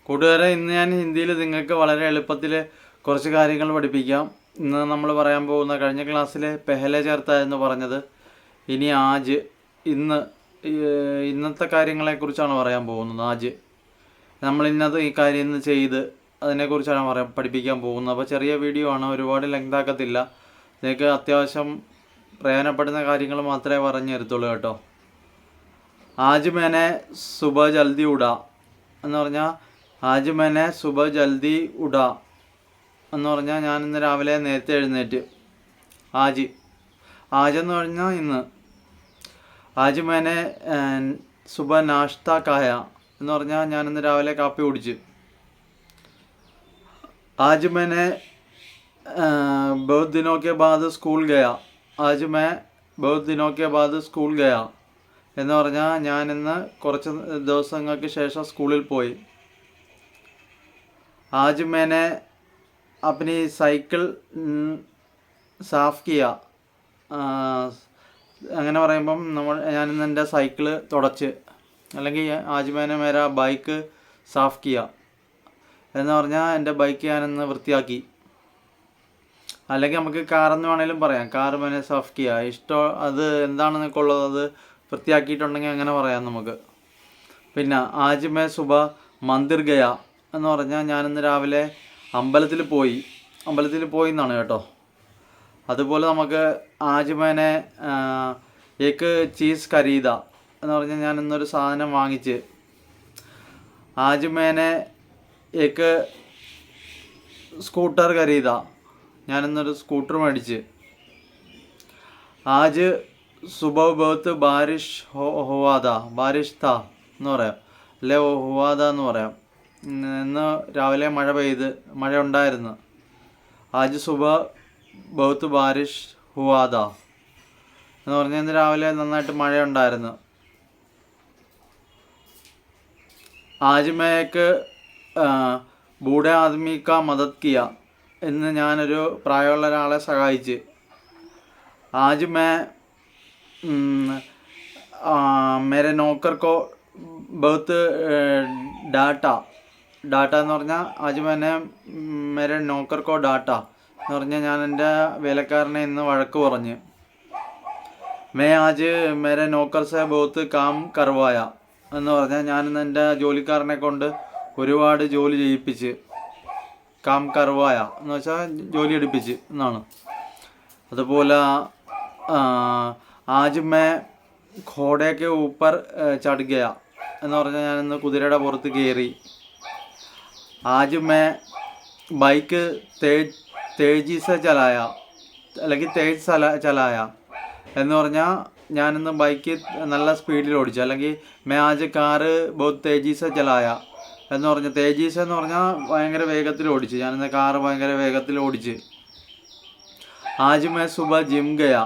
കൂട്ടുകാരെ, ഇന്ന് ഞാൻ ഹിന്ദിയിൽ നിങ്ങൾക്ക് വളരെ എളുപ്പത്തിൽ കുറച്ച് കാര്യങ്ങൾ പഠിപ്പിക്കാം. ഇന്ന് നമ്മൾ പറയാൻ പോകുന്ന, കഴിഞ്ഞ ക്ലാസ്സിൽ പെഹലെ ചേർത്തായിരുന്നു പറഞ്ഞത്. ഇനി ആജ്, ഇന്നത്തെ കാര്യങ്ങളെക്കുറിച്ചാണ് പറയാൻ പോകുന്നത്. ആജ് നമ്മൾ ഈ കാര്യം ഇന്ന് ചെയ്ത് അതിനെക്കുറിച്ചാണ് പഠിപ്പിക്കാൻ പോകുന്നത്. അപ്പോൾ ചെറിയ വീഡിയോ ആണ്, ഒരുപാട് ലെങ്ത് ആക്കത്തില്ല. നിങ്ങൾക്ക് അത്യാവശ്യം പ്രയോജനപ്പെടുന്ന കാര്യങ്ങൾ മാത്രമേ പറഞ്ഞു തരത്തുള്ളൂ കേട്ടോ. ആജ് മേനെ സുബ ജൽദി ഉടാ എന്ന് പറഞ്ഞാൽ, ആജ് മേനെ സുബ ജൽദി ഉടാ എന്ന് പറഞ്ഞാൽ ഞാൻ ഇന്ന് രാവിലെ നേരത്തെ എഴുന്നേറ്റ്. ആജ് എന്ന് പറഞ്ഞാൽ ഇന്ന്. ആജ് മേനെ സുബ നാഷ്ത കായ എന്ന് പറഞ്ഞാൽ ഞാൻ ഇന്ന് രാവിലെ കാപ്പി കുടിച്ച്. ആജ് മേനെ बहुत दिनों के बाद स्कूल गया. ആജ് മേ बहुत दिनों के बाद स्कूल गया എന്ന് പറഞ്ഞാൽ ഞാൻ ഇന്ന് കുറച്ച് ദിവസങ്ങൾക്ക് ശേഷം സ്കൂളിൽ പോയി. ആജ് മേനെ അപ്നി സൈക്കിൾ സാഫ് കിയ. അങ്ങനെ പറയുമ്പം ഞാനിന്ന് എൻ്റെ സൈക്കിള് തുടച്ച്, അല്ലെങ്കിൽ ആജ് മേനെ മേരാ ബൈക്ക് സാഫ് കിയ എന്ന് പറഞ്ഞാൽ എൻ്റെ ബൈക്ക് ഞാനിന്ന് വൃത്തിയാക്കി. അല്ലെങ്കിൽ നമുക്ക് കാറെന്ന് വേണമെങ്കിലും പറയാം. കാർ മേനെ സാഫ് കിയ. ഇഷ്ടം അത് എന്താണെന്നൊക്കെ ഉള്ളത്, അത് വൃത്തിയാക്കിയിട്ടുണ്ടെങ്കിൽ അങ്ങനെ പറയാം നമുക്ക്. പിന്നെ ആജ് മേ സുബ മന്ദിർ ഗയ എന്ന് പറഞ്ഞാൽ ഞാനിന്ന് രാവിലെ അമ്പലത്തിൽ പോയി എന്നാണ് കേട്ടോ. അതുപോലെ നമുക്ക് ആജ് മേനെ ഏക്ക് ചീസ് ഖരീദ എന്ന് പറഞ്ഞാൽ ഞാൻ ഇന്നൊരു സാധനം വാങ്ങിച്ച്. ആജ് മേനെ ഏക്ക് സ്കൂട്ടർ ഖരീദ, ഞാനിന്നൊരു സ്കൂട്ടർ മേടിച്ച്. ആജ് സുബ ബഹുത്ത് ബാരിഷ് ഹുവാദ, ബാരിഷ് താ എന്ന് പറയാം, അല്ലെ ഹുവാദ എന്ന് പറയാം. ഇന്ന് രാവിലെ മഴ ഉണ്ടായിരുന്നു. ആജ് സുബ ബഹുത്ത് ബാരിഷ് ഹുവാദ എന്ന് പറഞ്ഞാൽ ഇന്ന് രാവിലെ നന്നായിട്ട് മഴയുണ്ടായിരുന്നു. ആജ് മേക്ക് ബൂഢെ ആദ്മി കാ മദത് കിയ, ഇന്ന് ഞാനൊരു പ്രായമുള്ള ഒരാളെ സഹായിച്ച്. ആജ് മേ മേരെ നോക്കർക്കോ ബഹുത്ത് ഡാട്ട എന്ന് പറഞ്ഞാൽ ആജ് മേനെ മേരെ നോക്കർക്കോ ഡാട്ട എന്ന് പറഞ്ഞാൽ ഞാൻ എൻ്റെ വേലക്കാരനെ ഇന്ന് വഴക്ക് പറഞ്ഞ്. മേ ആജ് മേരെ നോക്കർ സെ ബഹുത്ത് കാം കർവായ എന്ന് പറഞ്ഞാൽ ഞാനിന്ന് എൻ്റെ ജോലിക്കാരനെ കൊണ്ട് ഒരുപാട് ജോലി ചെയ്യിപ്പിച്ച്. കാം കർവായ എന്ന് വെച്ചാൽ ജോലി എടുപ്പിച്ച് എന്നാണ്. അതുപോലെ ആജ് മേ ഘോടയ്ക്ക് ഊപ്പർ ചട് ഗയ എന്ന് പറഞ്ഞാൽ ഞാനിന്ന് കുതിരയുടെ പുറത്ത് കയറി. ആജ് മേ ബൈക്ക് തേജി സെ ചലായ, അല്ലെങ്കിൽ ചലായ എന്ന് പറഞ്ഞാൽ ഞാനിന്ന് ബൈക്ക് നല്ല സ്പീഡിൽ ഓടിച്ചു. അല്ലെങ്കിൽ മേ ആജ് കാറ് ബഹുത്ത് തേജി സെ ചലായ എന്ന് പറഞ്ഞാൽ, തേജീസ് എന്ന് പറഞ്ഞാൽ ഭയങ്കര വേഗത്തിൽ ഓടിച്ച്. ഞാനിന്ന് കാറ് ഭയങ്കര വേഗത്തിൽ ഓടിച്ച്. ആജ് മേ സുബ ജിം ഗയ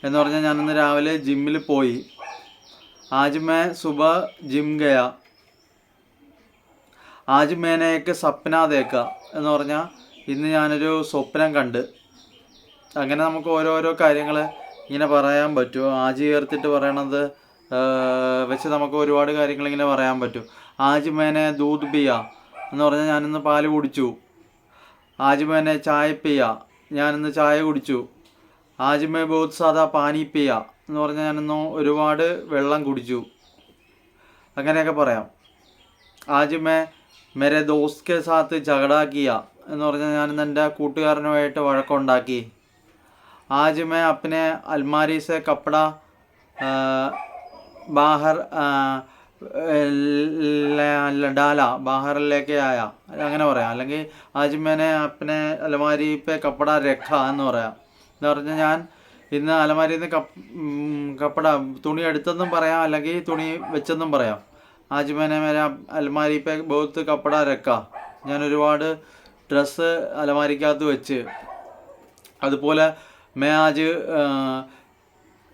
എന്ന് പറഞ്ഞാൽ ഞാനിന്ന് രാവിലെ ജിമ്മിൽ പോയി. ആജ് മേ സുബ ജിം ഗയ. ആജ് മേനേക്ക് സപ്ന ദേക്ക എന്ന് പറഞ്ഞാൽ ഇന്ന് ഞാനൊരു സ്വപ്നം കണ്ട്. അങ്ങനെ നമുക്ക് ഓരോരോ കാര്യങ്ങൾ ഇങ്ങനെ പറയാൻ പറ്റും. ആജ് ചേർത്തിട്ട് പറയണത് വെച്ച് നമുക്ക് ഒരുപാട് കാര്യങ്ങൾ ഇങ്ങനെ പറയാൻ പറ്റും. ആജ് മേനെ ദൂത് പിയ എന്ന് പറഞ്ഞാൽ ഞാനിന്ന് പാല് കുടിച്ചു. ആജ് മേനെ ചായ പിയ, ഞാനിന്ന് ചായ കുടിച്ചു. ആജ് മേ ബഹുത് സാദാ പാനി പിയ എന്ന് പറഞ്ഞാൽ ഞാനിന്ന് ഒരുപാട് വെള്ളം കുടിച്ചു. അങ്ങനെയൊക്കെ പറയാം. ആജ് മേ മേരെ ദോസ്ത് കെ സാത്ത് ഝഗഡ കിയ എന്ന് പറഞ്ഞാൽ ഞാനിന്ന് എൻ്റെ കൂട്ടുകാരനുമായിട്ട് വഴക്കുണ്ടാക്കി. ആജ് മേ അപ്നെ അൽമാരി സെ കപ്പട ബാഹർ ഡാല ബാഹറിലേക്ക് ആയ, അങ്ങനെ പറയാം. അല്ലെങ്കിൽ ആജ് മേനെ അപ്നെ അലമാരി പേ കപ്പട രഖ എന്ന് പറയാം. എന്ന് പറഞ്ഞാൽ ഞാൻ ഇന്ന് അലമാരിയിൽ നിന്ന് കപ്പട തുണി എടുത്തെന്നും പറയാം, അല്ലെങ്കിൽ തുണി വെച്ചെന്നും പറയാം. ആജ് മേനെ മേരെ അലമാരി പേ ബഹുത്ത് കപ്പട രഖ, ഞാൻ ഒരുപാട് ഡ്രസ്സ് അലമാരിക്കകത്ത് വെച്ച്. അതുപോലെ മേ ആജ്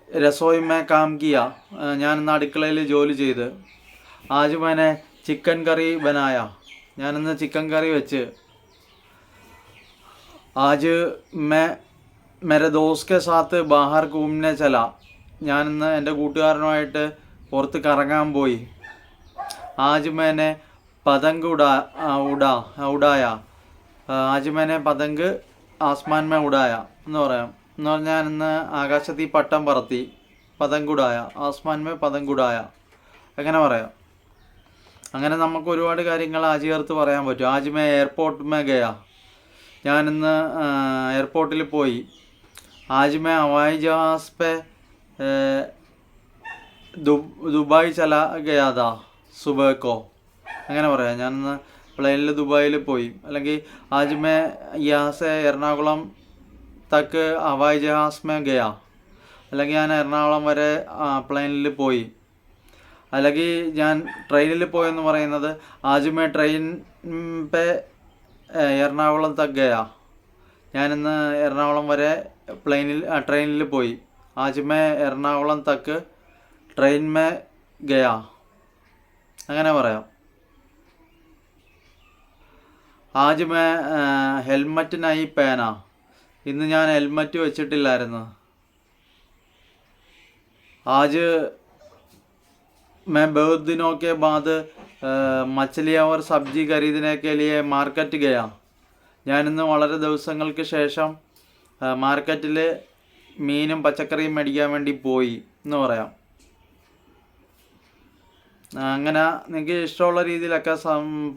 രസോയി മേ കാം കിയ, ഞാനിന്ന് അടുക്കളയിൽ ജോലി ചെയ്ത്. ആജ് മേനെ ചിക്കൻ കറി ബനായ, ഞാനിന്ന് ചിക്കൻ കറി വെച്ച്. ആജ് മേ മേരെ ദോസ്ത് കെ സാത്ത് ബാഹർ ഘൂമനെ ചല, ഞാനിന്ന് എൻ്റെ കൂട്ടുകാരനുമായിട്ട് പുറത്ത് കറങ്ങാൻ പോയി. ആജ് മേനെ पतंग उड़ाया आज मैंने पतंग आसमान में उड़ाया എന്ന് പറയാം. എന്ന് പറഞ്ഞാൽ ഞാൻ ഇന്ന് ആകാശത്ത് ഈ പട്ടം പറത്തി. പതങ്കുടായ ആസ്മാൻ മേ പതങ്കുടായ അങ്ങനെ പറയാം. അങ്ങനെ നമുക്ക് ഒരുപാട് കാര്യങ്ങൾ ആജ് ചേർത്ത് പറയാൻ പറ്റും. ആജ് മേ എയർപോർട്ട് മേ ഗയാ, ഞാനിന്ന് എയർപോർട്ടിൽ പോയി. ആജ് മേ ഹവായി ജഹാസ് പേ ദുബായ് ചല ഗയാ സുബഹക്കോ, അങ്ങനെ പറയാം. ഞാനിന്ന് പ്ലെയിനിൽ ദുബായിൽ പോയി. അല്ലെങ്കിൽ ആജ് മേ യാസെ എറണാകുളം തക്ക് ഹവായി ജഹാസ് മേ ഗയാ, അല്ലെങ്കിൽ ഞാൻ എറണാകുളം വരെ പ്ലെയിനിൽ പോയി. അല്ലെങ്കിൽ ഞാൻ ട്രെയിനിൽ പോയെന്ന് പറയുന്നത് ആജ് മേ ട്രെയിൻ പേ എറണാകുളം തക്ക് ഗയാ, ഞാനിന്ന് എറണാകുളം വരെ ട്രെയിനിൽ പോയി. ആജ് may Ernakulam തക്ക് train may Gaya, അങ്ങനെ പറയാം. ആജ് മേ ഹെൽമറ്റ് നൈ പേന, ഇന്ന് ഞാൻ ഹെൽമറ്റ് വെച്ചിട്ടില്ലായിരുന്നു. ആജ് मैं बहुत दिनों के बाद मछलियाँ और सब्जी खरीदने के लिए मार्केट गया, ഞാനിന്ന് വളരെ ദിവസങ്ങൾക്ക് ശേഷം മാർക്കറ്റിൽ മീനും പച്ചക്കറിയും മേടിക്കാൻ വേണ്ടി പോയി എന്ന് പറയാം. അങ്ങനെ നിങ്ങൾക്ക് ഇഷ്ടമുള്ള രീതിയിലൊക്കെ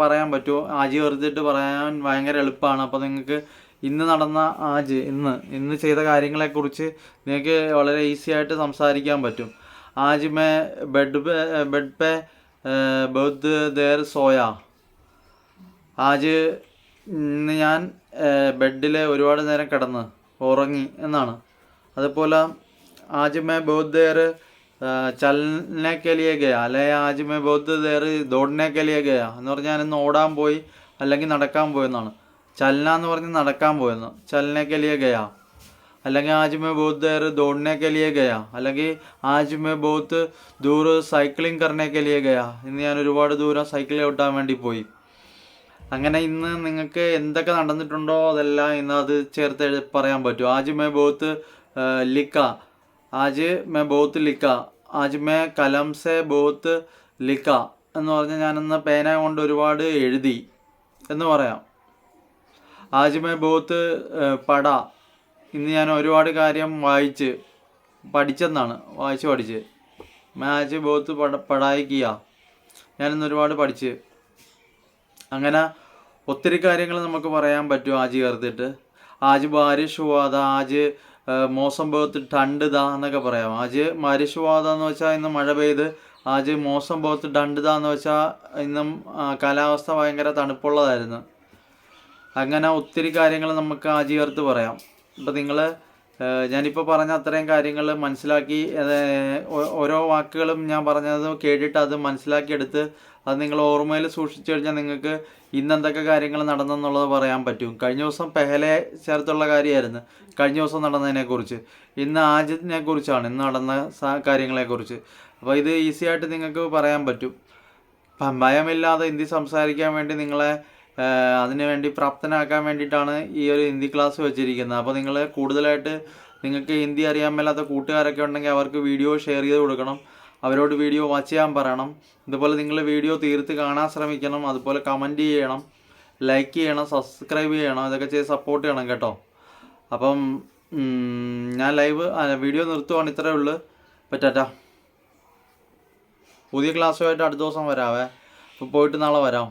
പറയാൻ പറ്റുമോ. ആജ് ചേർത്തിട്ട് പറയാൻ ഭയങ്കര എളുപ്പമാണ്. അപ്പോൾ നിങ്ങൾക്ക് ഇന്ന് നടന്ന ഇന്ന് ചെയ്ത കാര്യങ്ങളെക്കുറിച്ച് നിങ്ങൾക്ക് വളരെ ഈസി ആയിട്ട് സംസാരിക്കാൻ പറ്റും. ആജ് may bed pay ബഹുത് there soya, ആജ് ഇന്ന് ഞാൻ ബെഡിൽ ഒരുപാട് നേരം കിടന്ന് ഉറങ്ങി എന്നാണ്. അതുപോലെ ആജ് മേ ബഹുത് ദേർ ചലനെ കെ ലിയെ ഗയാ, അല്ലെ ആജ് മേ ബഹുത് ദേർ ദോടനെ കെ ലിയെ ഗയാ എന്ന് പറഞ്ഞാൽ ഞാനിന്ന് ഓടാൻ പോയി അല്ലെങ്കിൽ നടക്കാൻ പോയെന്നാണ്. ചലന എന്ന് പറഞ്ഞ് നടക്കാൻ പോയെന്ന്, ചലനെ കെ ലിയെ ഗയാ. അല്ലെങ്കിൽ ആജ് മേ ബഹുത് ദേർ ദോടനെ കെ ലിയെ ഗയാ, അല്ലെങ്കിൽ ആജ് മേ ബഹുത് ദൂർ സൈക്ലിംഗ് കർനെ കെ ലിയെ ഗയാ, ഇന്ന് ഞാൻ ഒരുപാട് ദൂരം സൈക്കിൾ ഓട്ടാൻ വേണ്ടി പോയി. അങ്ങനെ ഇന്ന് നിങ്ങൾക്ക് എന്തൊക്കെ നടന്നിട്ടുണ്ടോ അതെല്ലാം ഇന്ന് അത് ചേർത്ത് പറയാൻ പറ്റും. ആജ് മേ ബഹുത് ലിക്ക, ആജ് മേ ബഹുത്ത് ലിക്ക, ആജ് മേ കലം സെ ബഹുത്ത് ലിക്ക എന്ന് പറഞ്ഞാൽ ഞാനിന്ന് പേന കൊണ്ട് ഒരുപാട് എഴുതി എന്ന് പറയാം. ആജ് മേ ബഹുത്ത് പട, ഇന്ന് ഞാൻ ഒരുപാട് കാര്യം പഠിച്ചെന്നാണ്, പഠിച്ച്. മേ ആജ് ബഹുത്ത് പടായി കിയ, ഞാനിന്ന് ഒരുപാട് പഠിച്ച്. അങ്ങനെ ഒത്തിരി കാര്യങ്ങൾ നമുക്ക് പറയാൻ പറ്റും ആജ് ചേർത്തിട്ട്. ആജ് ബാരിഷ് ഹുവാ, ആജ് മോസം ബഹുത്ത് ടണ്ട് എന്നൊക്കെ പറയാം. ആജ് ബാരിഷ് ഹുവാ എന്ന് വെച്ചാൽ ഇന്ന് മഴ പെയ്ത്. ആജ് മോസം ബഹുത്ത് ടണ്ട് എന്ന് വെച്ചാൽ ഇന്നും കാലാവസ്ഥ ഭയങ്കര തണുപ്പുള്ളതായിരുന്നു. അങ്ങനെ ഒത്തിരി കാര്യങ്ങൾ നമുക്ക് ആജ് ചേർത്ത് പറയാം. ഇപ്പം നിങ്ങൾ ഞാനിപ്പോൾ പറഞ്ഞ അത്രയും കാര്യങ്ങൾ മനസ്സിലാക്കി, ഓരോ വാക്കുകളും ഞാൻ പറഞ്ഞത് കേട്ടിട്ട് അത് മനസ്സിലാക്കിയെടുത്ത് അത് നിങ്ങൾ ഓർമ്മയിൽ സൂക്ഷിച്ചു കഴിഞ്ഞാൽ നിങ്ങൾക്ക് ഇന്നെന്തൊക്കെ കാര്യങ്ങൾ നടന്നെന്നുള്ളത് പറയാൻ പറ്റും. കഴിഞ്ഞ ദിവസം പെഹലെ ചേർത്തുള്ള കാര്യമായിരുന്നു കഴിഞ്ഞ ദിവസം നടന്നതിനെക്കുറിച്ച്. ഇന്ന് ആജിനെ കുറിച്ചാണ്, ഇന്ന് നടന്ന കാര്യങ്ങളെക്കുറിച്ച്. അപ്പോൾ ഇത് ഈസി ആയിട്ട് നിങ്ങൾക്ക് പറയാൻ പറ്റും. ഭയമില്ലാതെ ഹിന്ദി സംസാരിക്കാൻ വേണ്ടി നിങ്ങളെ അതിനുവേണ്ടി പ്രാപ്തനാക്കാൻ വേണ്ടിയിട്ടാണ് ഈ ഒരു ഹിന്ദി ക്ലാസ് വെച്ചിരിക്കുന്നത്. അപ്പോൾ നിങ്ങൾ കൂടുതലായിട്ട് നിങ്ങൾക്ക് ഹിന്ദി അറിയാൻ മേലാത്ത കൂട്ടുകാരൊക്കെ ഉണ്ടെങ്കിൽ അവർക്ക് വീഡിയോ ഷെയർ ചെയ്ത് കൊടുക്കണം, അവരോട് വീഡിയോ വാച്ച് ചെയ്യാൻ പറയണം. ഇതുപോലെ നിങ്ങൾ വീഡിയോ തീർത്ത് കാണാൻ ശ്രമിക്കണം. അതുപോലെ കമൻറ്റ് ചെയ്യണം, ലൈക്ക് ചെയ്യണം, സബ്സ്ക്രൈബ് ചെയ്യണം, ഇതൊക്കെ ചെയ്ത് സപ്പോർട്ട് ചെയ്യണം കേട്ടോ. അപ്പം ഞാൻ വീഡിയോ നിർത്തുവാണ്, ഇത്രയേ ഉള്ളൂ. പറ്റാ, പുതിയ ക്ലാസ്സുമായിട്ട് അടുത്ത ദിവസം വരാവേ. അപ്പോൾ പോയിട്ട് നാളെ വരാം.